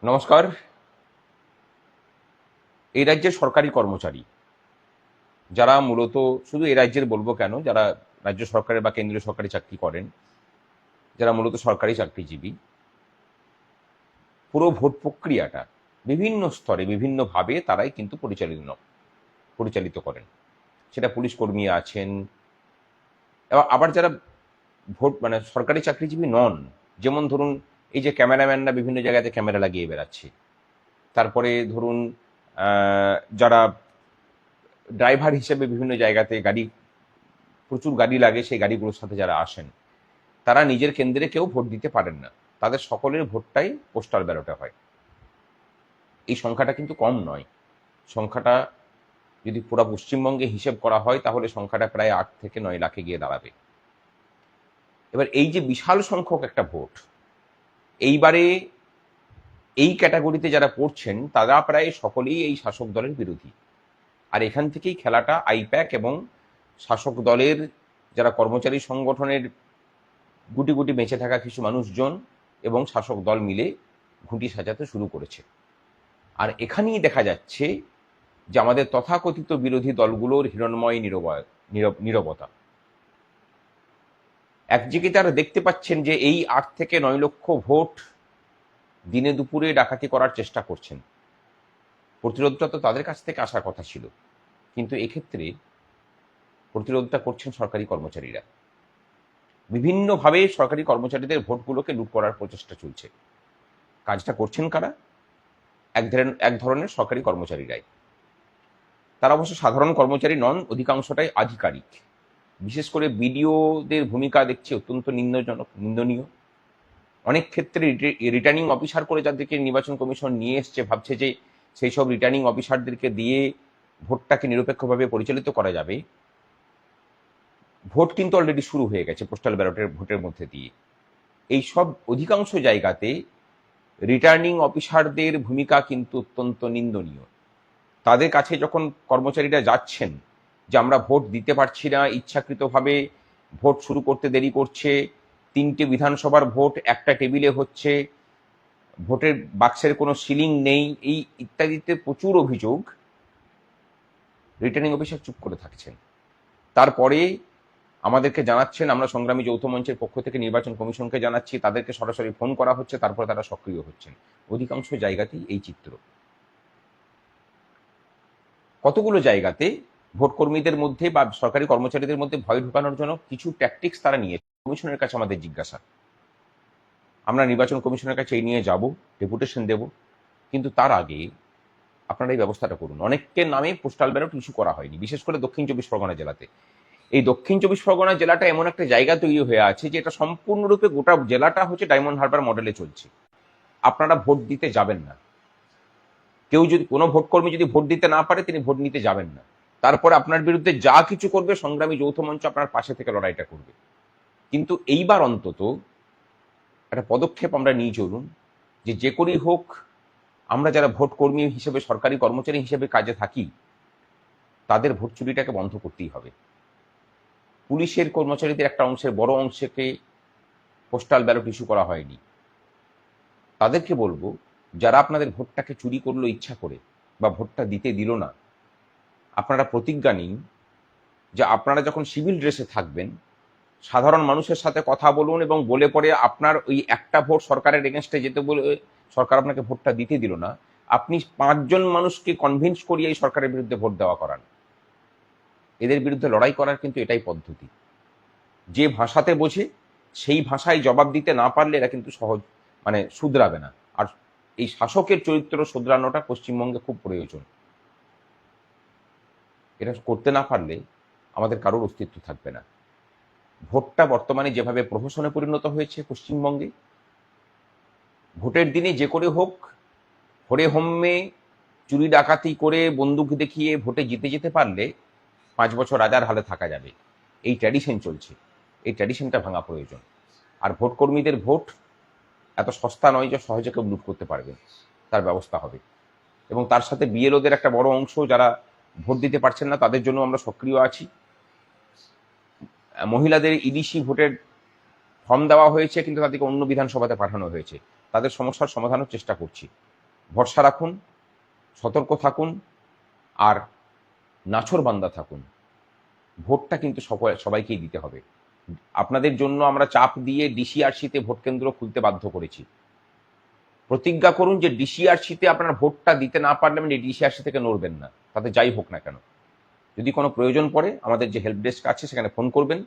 নমস্কার। এই রাজ্যের সরকারি কর্মচারী যারা মূলত, শুধু এই রাজ্যের বলবো কেন, যারা রাজ্য সরকারের বা কেন্দ্রীয় সরকারি চাকরি করেন, যারা মূলত সরকারি চাকরিজীবী, পুরো ভোট প্রক্রিয়াটা বিভিন্ন স্তরে বিভিন্নভাবে তারাই কিন্তু পরিচালিত করেন। সেটা পুলিশ কর্মী আছেন, আবার যারা ভোট মানে সরকারি চাকরিজীবী নন, যেমন ধরুন এই যে ক্যামেরাম্যানরা বিভিন্ন জায়গাতে ক্যামেরা লাগিয়ে বেড়াচ্ছে, তারপরে ধরুন যারা ড্রাইভার হিসেবে বিভিন্ন জায়গাতে প্রচুর গাড়ি লাগে, সেই গাড়িগুলোর সাথে যারা আসেন, তারা নিজের কেন্দ্রে কেউ ভোট দিতে পারেন না। তাদের সকলের ভোটটাই পোস্টাল ব্যালটে হয়। এই সংখ্যাটা কিন্তু কম নয়। সংখ্যাটা যদি পুরো পশ্চিমবঙ্গে হিসেব করা হয় তাহলে সংখ্যাটা প্রায় 8 থেকে 9 লাখে গিয়ে দাঁড়াবে। এবার এই যে বিশাল সংখ্যক একটা ভোট, এইবারে এই ক্যাটাগরিতে যারা পড়ছেন তারা প্রায় সকলেই এই শাসক দলের বিরোধী। আর এখান থেকেই খেলাটা আইপ্যাক এবং শাসক দলের যারা কর্মচারী সংগঠনের গুটি গুটি বেঁচে থাকা কিছু মানুষজন এবং শাসক দল মিলে ঘুঁটি সাজাতে শুরু করেছে। আর এখানেই দেখা যাচ্ছে যে আমাদের তথাকথিত বিরোধী দলগুলোর হিরণ্ময় নীরবতা। একদিকে তারা দেখতে পাচ্ছেন যে এই 8 থেকে 9 লক্ষ ভোট দিনে দুপুরে ডাকাতি করার চেষ্টা করছেন, প্রতিরোধটা তো তাদের কাছ থেকে আসার কথা ছিল, কিন্তু এক্ষেত্রে প্রতিরোধটা করছেন সরকারি কর্মচারীরা। বিভিন্নভাবে সরকারি কর্মচারীদের ভোটগুলোকে লুট করার প্রচেষ্টা চলছে। কাজটা করছেন কারা? এক ধরনের সরকারি কর্মচারীরাই। তারা অবশ্য সাধারণ কর্মচারী নন, অধিকাংশটাই আধিকারিক। বিশেষ করে বিডিওদের ভূমিকা দেখছি অত্যন্ত নিন্দনীয়। অনেক ক্ষেত্রে রিটার্নিং অফিসার করে যাদেরকে নির্বাচন কমিশন নিয়ে এসছে, ভাবছে যে সেই সব রিটার্নিং অফিসারদেরকে দিয়ে ভোটটাকে নিরপেক্ষভাবে পরিচালিত করা যাবে। ভোট কিন্তু অলরেডি শুরু হয়ে গেছে পোস্টাল ব্যালটের ভোটের মধ্যে দিয়ে। এই সব অধিকাংশ জায়গাতে রিটার্নিং অফিসারদের ভূমিকা কিন্তু অত্যন্ত নিন্দনীয়। তাদের কাছে যখন কর্মচারীরা যাচ্ছেন যে আমরা ভোট দিতে পারছি না, ইচ্ছাকৃতভাবে ভোট শুরু করতে দেরি করছে, 3টে বিধানসভার ভোট একটা টেবিলে হচ্ছে, ভোটের বাক্সের কোনো সিলিং নেই, এই ইত্যাদিতে প্রচুর অভিযোগ, রিটার্নিং অফিসার চুপ করে থাকছেন। তারপরে আমাদেরকে জানাচ্ছেন, আমরা সংগ্রামী যৌথ মঞ্চের পক্ষ থেকে নির্বাচন কমিশনকে জানাচ্ছি, তাদেরকে সরাসরি ফোন করা হচ্ছে, তারপর তারা সক্রিয় হচ্ছেন। অধিকাংশ জায়গাতেই এই চিত্র। কতগুলো জায়গাতে ভোট কর্মীদের মধ্যে বা সরকারি কর্মচারীদের মধ্যে ভয় ঢুকানোর জন্য কিছু ট্যাকটিক্স তারা নিয়েছে। কমিশনের কাছে আমাদের জিজ্ঞাসা, আমরা নির্বাচন কমিশনের কাছে এই নিয়ে যাব, ডেপুটেশন দেব, কিন্তু তার আগে আপনারা এই ব্যবস্থাটা করুন। অনেকের নামে পোস্টাল ব্যালট ইস্যু করা হয়নি, বিশেষ করে দক্ষিণ 24 পরগনা জেলাতে। এই দক্ষিণ 24 পরগনা জেলাটা এমন একটা জায়গা তৈরি হয়ে আছে যে এটা সম্পূর্ণরূপে গোটা জেলাটা হচ্ছে ডায়মন্ড হারবার মডেলে চলছে। আপনারা ভোট দিতে যাবেন না। কেউ যদি, কোনো ভোটকর্মী যদি ভোট দিতে না পারে, তিনি ভোট নিতে যাবেন না। তারপরে আপনার বিরুদ্ধে যা কিছু করবে সংগ্রামী যৌথ মঞ্চ আপনার পাশে থেকে লড়াইটা করবে। কিন্তু এইবার অন্তত একটা পদক্ষেপ আমরা নিয়ে চলুন, যে করেই হোক আমরা যারা ভোট কর্মী হিসেবে, সরকারি কর্মচারী হিসেবে কাজে থাকি, তাদের ভোট চুরিটাকে বন্ধ করতেই হবে। পুলিশের কর্মচারীদের একটা অংশের, বড় অংশকে পোস্টাল ব্যালট ইস্যু করা হয়নি। তাদেরকে বলবো, যারা আপনাদের ভোটটাকে চুরি করলো ইচ্ছা করে বা ভোটটা দিতে দিল না, আপনারা প্রতিজ্ঞা নিন যে আপনারা যখন সিভিল ড্রেসে থাকবেন, সাধারণ মানুষের সাথে কথা বলুন এবং বলে পড়ে আপনার ওই একটা ভোট সরকারের এগেনস্টে যেতে বলে সরকার আপনাকে ভোটটা দিতে দিল না, আপনি 5জন মানুষকে কনভিন্স করিয়ে এই সরকারের বিরুদ্ধে ভোট দেওয়া করান। এদের বিরুদ্ধে লড়াই করার কিন্তু এটাই পদ্ধতি। যে ভাষাতে বোঝে সেই ভাষায় জবাব দিতে না পারলে এরা কিন্তু শুধরাবে না। আর এই শাসকের চরিত্র শুধরানোটা পশ্চিমবঙ্গে খুব প্রয়োজন। এটা করতে না পারলে আমাদের কারোর অস্তিত্ব থাকবে না। ভোটটা বর্তমানে যেভাবে প্রহসনে পরিণত হয়েছে পশ্চিমবঙ্গে, ভোটের দিনে যে করে হোক হরে হম্মে চুরি ডাকাতি করে বন্দুক দেখিয়ে ভোটে জিতে যেতে পারলে 5 বছর রাজার হালে থাকা যাবে। এই ট্র্যাডিশন চলছে, এই ট্র্যাডিশনটা ভাঙা প্রয়োজন। আর ভোট কর্মীদের ভোট এত সস্তা নয় যে সহজে কেউ লুট করতে পারবে, তার ব্যবস্থা হবে। এবং তার সাথে বিএলওদের একটা বড় অংশ যারা ভোট দিতে পারছেন না, তাদের জন্য আমরা সক্রিয় আছি। মহিলাদের ইডিসি ভোটের ফর্ম দেওয়া হয়েছে, কিন্তু তাদেরকে অন্য বিধানসভাতে পাঠানো হয়েছে, তাদের সমস্যার সমাধানের চেষ্টা করছি। ভরসা রাখুন, সতর্ক থাকুন, আর নাছোড়বান্দা থাকুন। ভোটটা কিন্তু সবাইকেই দিতে হবে। আপনাদের জন্য আমরা চাপ দিয়ে ডিসিআরসিতে ভোট কেন্দ্র খুলতে বাধ্য করেছি। প্রতিজ্ঞা করুন যে ডিসিআরসিতে আপনার ভোটটা দিতে না পারলে আপনি ডিসিআরসি থেকে নড়বেন না, তাতে যাই হোক না কেন। যদি কোনো প্রয়োজন পড়ে আমাদের যে হেল্প ডেস্ক আছে সেখানে ফোন করবেন,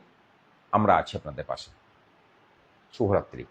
আমরা আছি আপনাদের পাশে। শুভরাত্রি।